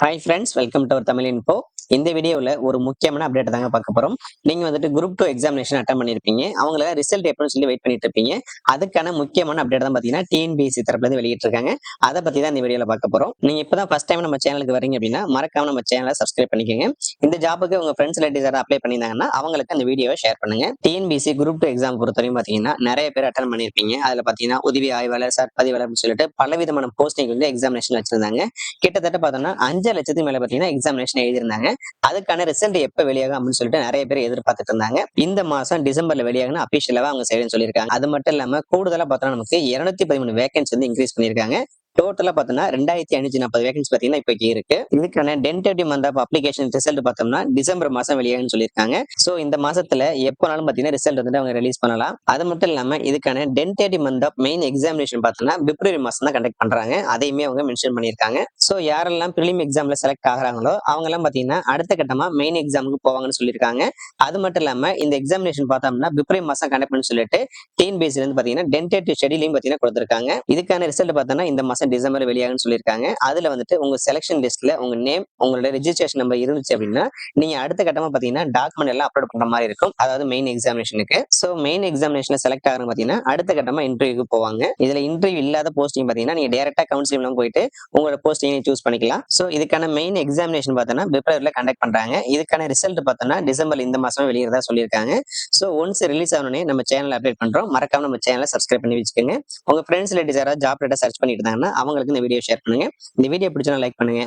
Hi friends, welcome to our Tamil info. இந்த வீடியோவில் ஒரு முக்கியமான அப்டேட் தாங்க பார்க்க போகிறோம். நீங்கள் வந்துட்டு குரூப் 2 எக்ஸாமினேஷன் அட்டன் பண்ணியிருப்பீங்க. அவங்கள ரிசல்ட் எப்போன்னு சொல்லி வெயிட் பண்ணிட்டு இருப்பீங்க. அதுக்கான முக்கியமான அப்டேட் தான் பார்த்தீங்கன்னா டிஎன்பிஎஸ்சி தரப்புலேருந்து வெளியிட்டிருக்காங்க. அதை பற்றி தான் இந்த வீடியோவில் பார்க்க போகிறோம். நீங்கள் இப்போ தான் ஃபஸ்ட் டைம் நம்ம சேனலுக்கு வரீங்க அப்படின்னா மறக்காம நம்ம சேனலை சப்ஸ்கிரைப் பண்ணிக்கோங்க. இந்த ஜாபுக்கு உங்கள் ஃப்ரெண்ட்ஸ் ரிலேட்டிவ்ஸ் யாராவது அப்ளை பண்ணியிருந்தாங்கன்னா அவங்களுக்கு அந்த வீடியோவை ஷேர் பண்ணுங்க. டிஎன்பிஎஸ்சி குரூப் 2 எக்ஸாம் பொறுத்தவரையும் பார்த்தீங்கன்னா நிறைய பேர் அட்டன் பண்ணியிருப்பீங்க. அதில் பார்த்தீங்கன்னா உதவி ஆய்வாளர், சர்பதிவாளர் அப்படின்னு சொல்லிட்டு பலவிதமான போஸ்டிங் வந்து எக்ஸாமினேஷன் வச்சிருந்தாங்க. கிட்டத்தட்ட பார்த்தோம்னா 5,00,000 மேல பார்த்தீங்கன்னா எக்ஸாமினேஷன் எழுதிருந்தாங்க. அதுக்கான ரிசல்ட் எப்ப வெளியாகும் அப்படின்னு சொல்லிட்டு நிறைய பேர் எதிர்பார்த்துட்டு இருந்தாங்க. இந்த மாசம் டிசம்பர்ல வெளியாகுன்னு அபிஷியலாவா அவங்க சைடுன்னு சொல்லியிருக்காங்க. அது மட்டும் இல்லாம கூடுதலா பார்த்தோம்னா நமக்கு 213 வேகன்சி வந்து இன்க்ரீஸ் பண்ணியிருக்காங்க. டோட்டலா பார்த்தோம்னா 2,540 வேகன்சி பாத்தீங்கன்னா இப்போதைக்கு இருக்கு. இதுக்கான tentative month of application result பார்த்தோம்னா டிசம்பர் மாசம் வெளியாகுன்னு சொல்லியிருக்காங்க. சோ இந்த மாசத்துல எப்போனாலும் பாத்தீங்கன்னா ரிசல்ட் வந்துட்டு அவங்க ரிலீஸ் பண்ணலாம். அது மட்டும் இல்லாம இதுக்கான tentative month of main examination பார்த்தோம்னா பிப்ரவரி மாசம் தான் கண்டக்ட் பண்றாங்க. அதையுமே அவங்க மென்ஷன் பண்ணியிருக்காங்க. சோ யாரெல்லாம் பிரிலிம் எக்ஸாம்ல செலக்ட் ஆகுறாங்களோ அவங்க எல்லாம் பாத்தீங்கன்னா அடுத்த கட்டமா மெயின் எக்ஸாமுக்கு போவாங்கன்னு சொல்லியிருக்காங்க. அது மட்டும் இல்லாம இந்த எக்ஸாமினேஷன் பார்த்தோம்னா பிப்ரவரி மாசம் கண்டக்ட் பண்ணி சொல்லிட்டு டிஎன்பிஎஸ்சில இருந்து பாத்தீங்கன்னா டென்டேட்டிவ் ஷெட்யூலையும் பாத்தீங்கன்னா கொடுத்திருக்காங்க. இதுக்கான ரிசல்ட் பார்த்தோம்னா இந்த மாசம் டிசம்பர் வெளியாகுன்னு சொல்லியிருக்காங்க. அதுல வந்துட்டு உங்க செலக்ஷன் லிஸ்ட்ல உங்க நேம், உங்களோட ரெஜிஸ்ட்ரேஷன் நம்பர் இருந்துச்சு அப்படின்னா நீங்க அடுத்த கட்டமா பாத்தீங்கன்னா டாக்குமெண்ட் எல்லாம் அப்லோட் பண்ற மாதிரி இருக்கும். அதாவது மெயின் எக்ஸாமினேஷனுக்கு. சோ மெயின் எக்ஸாமினேஷன்ல செலக்ட் ஆகிறவங்க பாத்தீங்கன்னா அடுத்த கட்டமா இன்டர்வியூக்கு போவாங்க. இதுல இன்டர்வியூ இல்லாத போஸ்டிங் பாத்தீங்கன்னா நீங்க டைரக்டா கவுன்சிலிங்ல போயிட்டு உங்களோட போஸ்டிங் சூஸ் பண்ணிக்கலாம். சோ இதுக்கான மெயின் எக்ஸாமினேஷன் பார்த்தோம்னா பிப்ரவரியில கண்டக்ட் பண்றாங்க. இதுக்கான ரிசல்ட் பார்த்தோம்னா டிசம்பர் இந்த மாசம் வெளியிறதா சொல்லியிருக்காங்க. சோ ஒன்ஸ் ரிலீஸ் ஆனோடனே நம்ம சேனல் அப்டேட் பண்றோம். மறக்காம நம்ம சேனலை சப்ஸ்கிரைப் பண்ணி வச்சுக்கோங்க. உங்க ஃப்ரெண்ட்ஸ் ரிலேட்டிவ்ஸ் யாராவது ஜாப் டேட்டா சர்ச் பண்ணிட்டு இருந்தாங்கன்னா அவங்களுக்கு இந்த வீடியோ ஷேர் பண்ணுங்க. இந்த வீடியோ பிடிச்சா லைக் பண்ணுங்க.